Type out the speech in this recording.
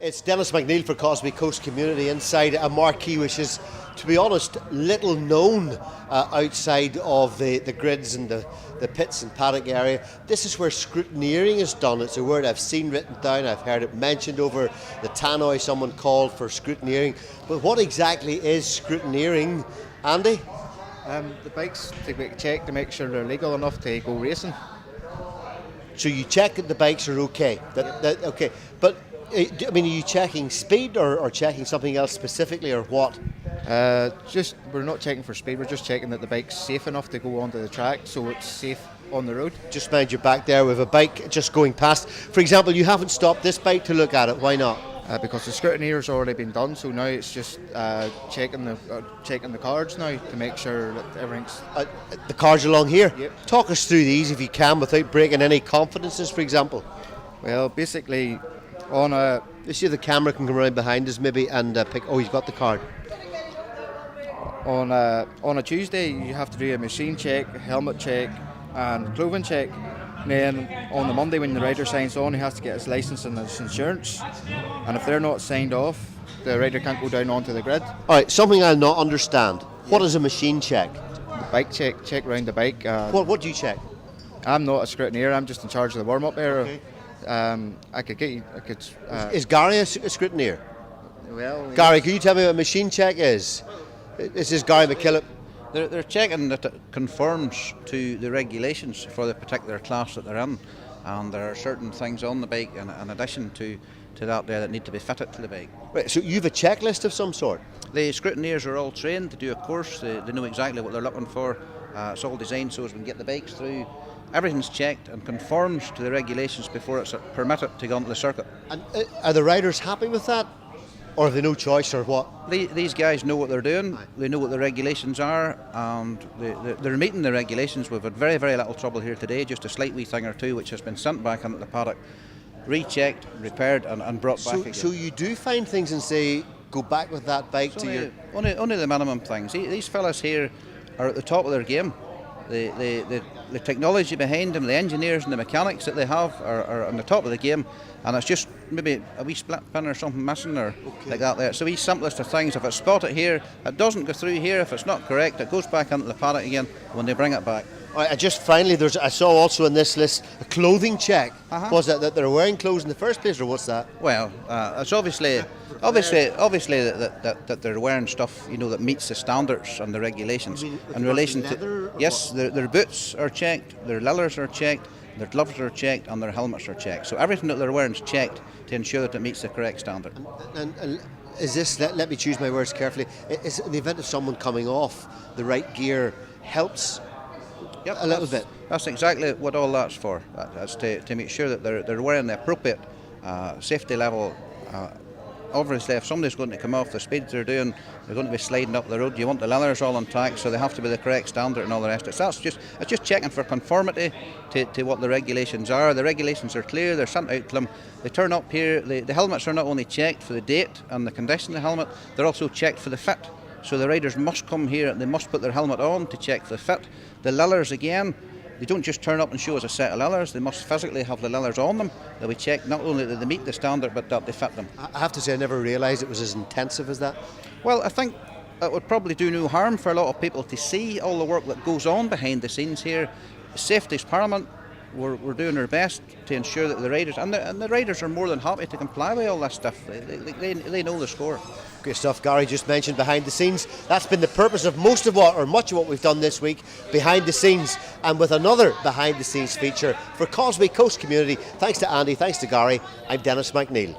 It's Dennis McNeil for Causeway Coast Community inside a marquee which is, to be honest, little known outside of the grids and the pits and paddock area. This is where scrutineering is done. It's a word I've seen written down, I've heard it mentioned over the tannoy, someone called for scrutineering. But what exactly is scrutineering, Andy? The bikes to be checked to make sure they're legal enough to go racing. So you check that the bikes are okay? Okay, but I mean, are you checking speed or checking something else specifically, or what? We're not checking for speed. We're just checking that the bike's safe enough to go onto the track, so it's safe on the road. Just mind your back there with a bike just going past. For example, you haven't stopped this bike to look at it. Why not? Because the scrutineer's already been done, so now it's just checking the cards now to make sure that everything's. The cards along here. Yep. Talk us through these if you can, without breaking any confidences. For example. Well, basically, on a. You see the camera can come around behind us maybe and pick. Oh, he's got the card. On a Tuesday, you have to do a machine check, helmet check, and clothing check. And then on the Monday, when the rider signs on, he has to get his licence and his insurance. And if they're not signed off, the rider can't go down onto the grid. All right, something I'll not understand. What is a machine check? The bike check around the bike. What do you check? I'm not a scrutineer. I'm just in charge of the warm-up area. Okay. I could get you. Is Gary a scrutineer? Well, Gary, can you tell me what a machine check is? This is Gary McKillop. They're checking that it conforms to the regulations for the particular class that they're in, and there are certain things on the bike in addition to that there that need to be fitted to the bike. Right, so you have a checklist of some sort? The scrutineers are all trained to do a course. They know exactly what they're looking for. It's all designed so as we can get the bikes through. Everything's checked and conforms to the regulations before it's permitted to go onto the circuit. And are the riders happy with that? Or have they no choice, or what? These guys know what they're doing. They know what the regulations are, and they're meeting the regulations. We've had very, very little trouble here today, just a slight wee thing or two which has been sent back into the paddock, rechecked, repaired and brought back again. So you do find things and say, go back with that bike to your... Only the minimum things. These fellas here are at the top of their game. The technology behind them, the engineers and the mechanics that they have are on the top of the game, and it's just maybe a wee split pin or something missing or like that there. So wee simplest of things, if it's spotted here, it doesn't go through here. If it's not correct, it goes back into the paddock again when they bring it back. All right, just finally, I saw also in this list a clothing check. Was that they're wearing clothes in the first place, or what's that? Well, it's obviously that they're wearing stuff, that meets the standards and the regulations in relation to. Yes, their boots are checked, their leathers are checked, their gloves are checked, and their helmets are checked. So everything that they're wearing is checked to ensure that it meets the correct standard. And is this? Let me choose my words carefully. Is in the event of someone coming off, the right gear helps. Yep, a little bit. That's exactly what all that's for. That's to make sure that they're wearing the appropriate safety level. Obviously, if somebody's going to come off the speed they're doing, they're going to be sliding up the road. You want the leathers all intact, so they have to be the correct standard and all the rest of it. It's just checking for conformity to what the regulations are. The regulations are clear. They're sent out to them. They turn up here. The helmets are not only checked for the date and the condition of the helmet, they're also checked for the fit. So the riders must come here and they must put their helmet on to check the fit. The leathers, again, they don't just turn up and show us a set of leathers. They must physically have the leathers on them. That we check not only that they meet the standard, but that they fit them. I have to say, I never realised it was as intensive as that. Well, I think it would probably do no harm for a lot of people to see all the work that goes on behind the scenes here. Safety is paramount. We're doing our best to ensure that the riders, and the riders are more than happy to comply with all that stuff. They know the score. Great stuff. Gary just mentioned behind the scenes. That's been the purpose of much of what we've done this week, behind the scenes, and with another behind the scenes feature for Causeway Coast Community. Thanks to Andy, thanks to Gary. I'm Dennis McNeil.